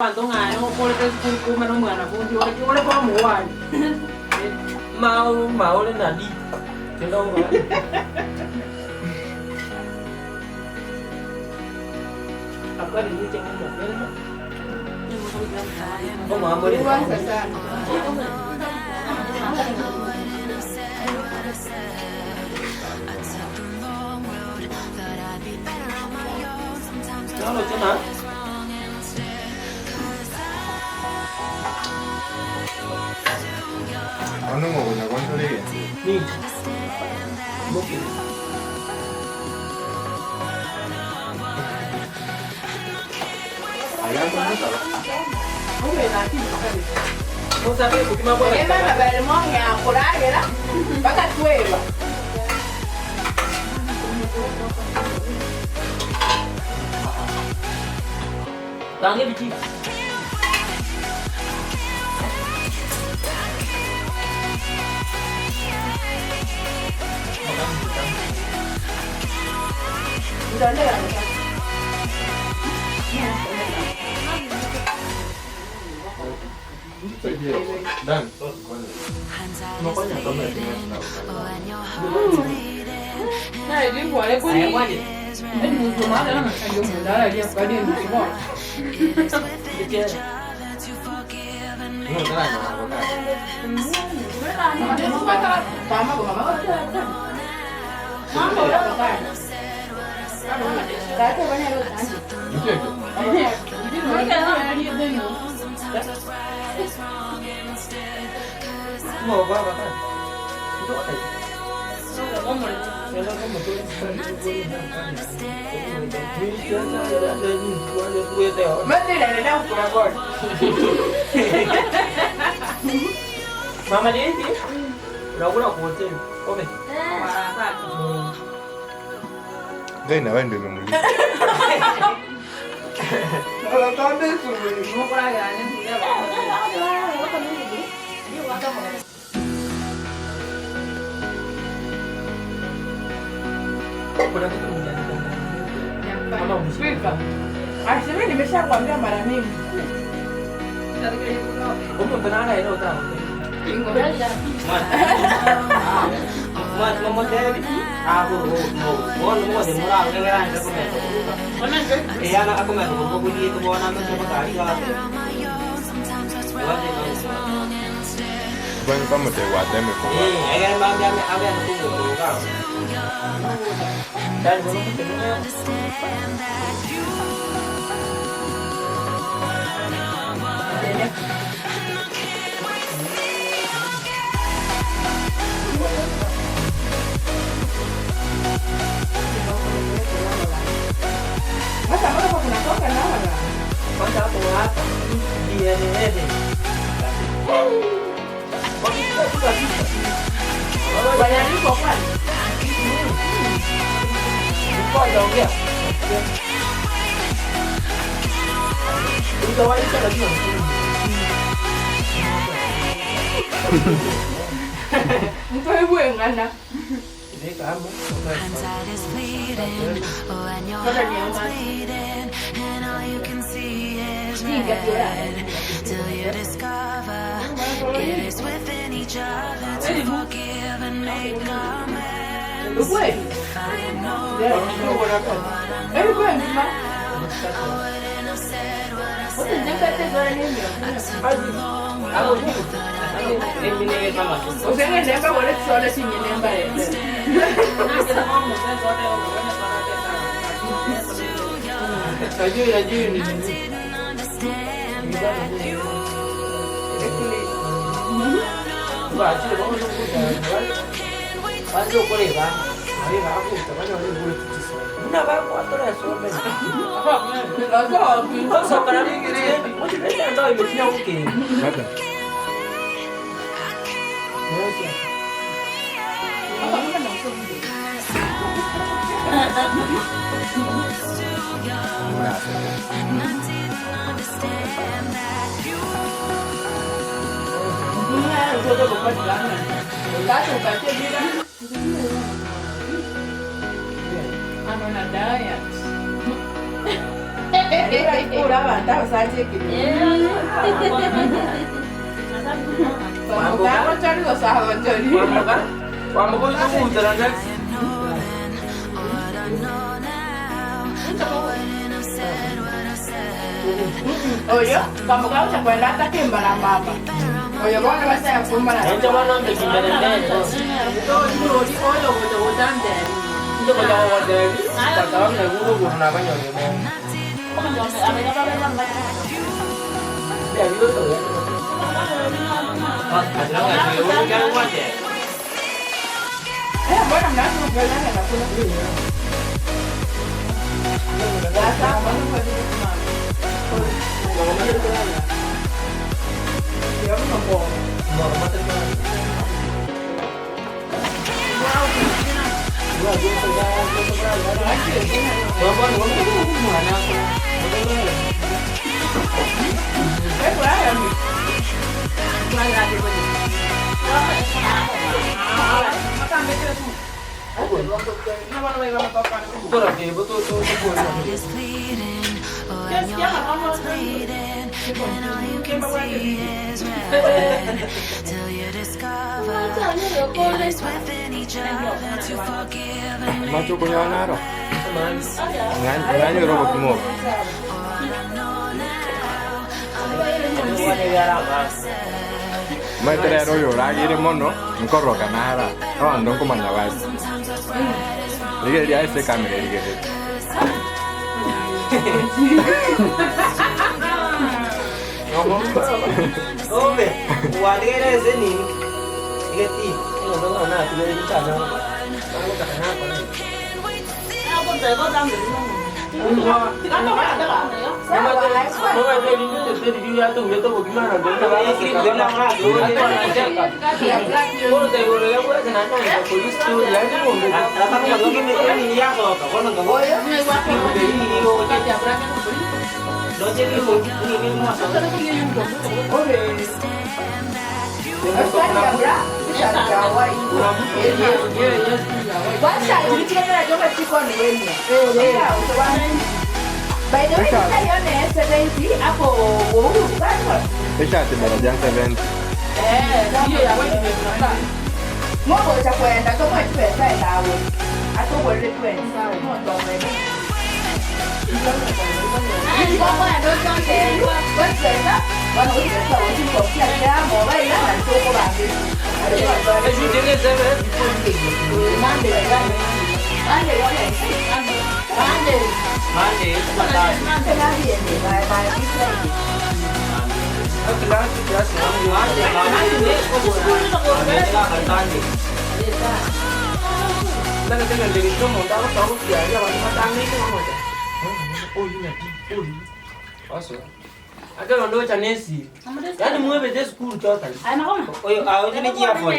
Quando ngai no kole te ku meno mwana fundi ole kwa muwani mau lên là đi đến đâu mà apa di sini jangan mobil không mà mới đi Iwan sasa. nó là chứ hả 어느 거냐고 한 소리. đi bốc đi 알람 좀 했다. không hề là gì cả không sao cái của mà Em mà về món nhà của đá vậy đó. Bắt cả quê rồi. đang cái vị trí Đến đây là 난 nó có nhà cơm này thì này đi qua đây ai quá gì anh muốn dùng má đó anh dùng cái đó là đi cái điện đúng không đi chơi 이거 cái này mà có cái mama của mama mama đó có cái cái bên này luôn anh 이게 đi nói cái đó là đi bên nữa ngồi qua vào đây chỗ này có một cái nó có một cái mất đi này đâu của rồi mà đi đi đâu có đâu của trên có về và sao đây là bên đường mình là con đi rồi mua qua cái này thì ra bảo kuna kitu Asema nimeshakwambia mara mingi. cũng có này đâu tao mà thế à mau thì mua cái này cho con mẹ thì anh aku mẹ cũng có beli itu bawa nama sama kali lah 이번 밤에 되게 왔다며 agar bang jam apa yang tunggu kau dan belum ketemu Masa mana kau kena kau kenal mana? con cháu của anh dia ni Banyak ni kau kan? con đâu kìa đâu ấy sẽ là gì Engkau ibu yang mana? ini kamu Hindsight is fleeting when your heart's bleeding and all you can see is red till you discover it is within each other to forgive and make amends. Ibu eh? I know Dia ibu yang mana? I wouldn't have said what I Kau said. tunjuk kat saya ni. aku ini sama Kau sengaja nembak boleh soal sini nembak ya. laju ni Didn't understand that you và chưa có lúc bán đâu có để bán đấy là aku chẳng bao giờ vui nó bán quá tôi là số này Kau không sao cái này cái này có thể lấy đôi mình nhau kì 맞아 Kau tu bukan jalan. Kau tu kacau dia. Anu nada ya. Ora banda usaje kile. Mambo chali go sawa chali. Mambo kuzungumza next. Oyo, mambo kwa utakwenda hata kimba na baba. Oyo bwana basi yakumba na. Ndio maana mbekimbele ndani. Oyo utande. Ndio kwa wale. Kwa sababu na nguvu tunafanya wewe. Ndio hiyo tu. Mbona mnaanza kuonana na kuna nini? Sasa mbona kwa nini mama? Ndio mambo. Is bleeding, oh, and your heart's bleeding, and all you can see is red. Till you discover it is within each other to forgive and Macho make kunya naro. amends. Ngani robo kimo. Maitere royo ragire mono nkoro kanara. No ndo kumanya wazi. Lige dia ese kamera lige. Obe, waligere zeni. Igeti, ndio na tulitana. Ndio kana kwa nini? Hapo ndio kwa damu ndio. Tikana kwa dawa ndio. Mama ndio ndio ndio ya tu ndio kwa kimana ndio na basi ndio na mara ndio ndio ndio ya kwa kana na polisi tu ya ndio ndio kama ndio ni yako kwa ndio Oyo ni wako ndio wakati abraka ndio ndio ni mwa sasa Oye. Asante abra. Basta ulicheza joga chiko ni wewe. By the way, nione SLT hapo uhuru bado. Esha tibara 70. Hiyo ya wewe nimekuta. Mungu utakwenda kama pesa dawe. Hapo wale kwenda Mungu wewe. Ai baba ndo tonte. What's Bueno, hoy está un poco que amo, baila, al poco va. es un tiene que ver. Mande, mande, Mande, patada. mande la viene, va, Aka ndo cha nesi. Yaani muwe bete school chota. Ai makoma. Oyo, ayo ni kia for.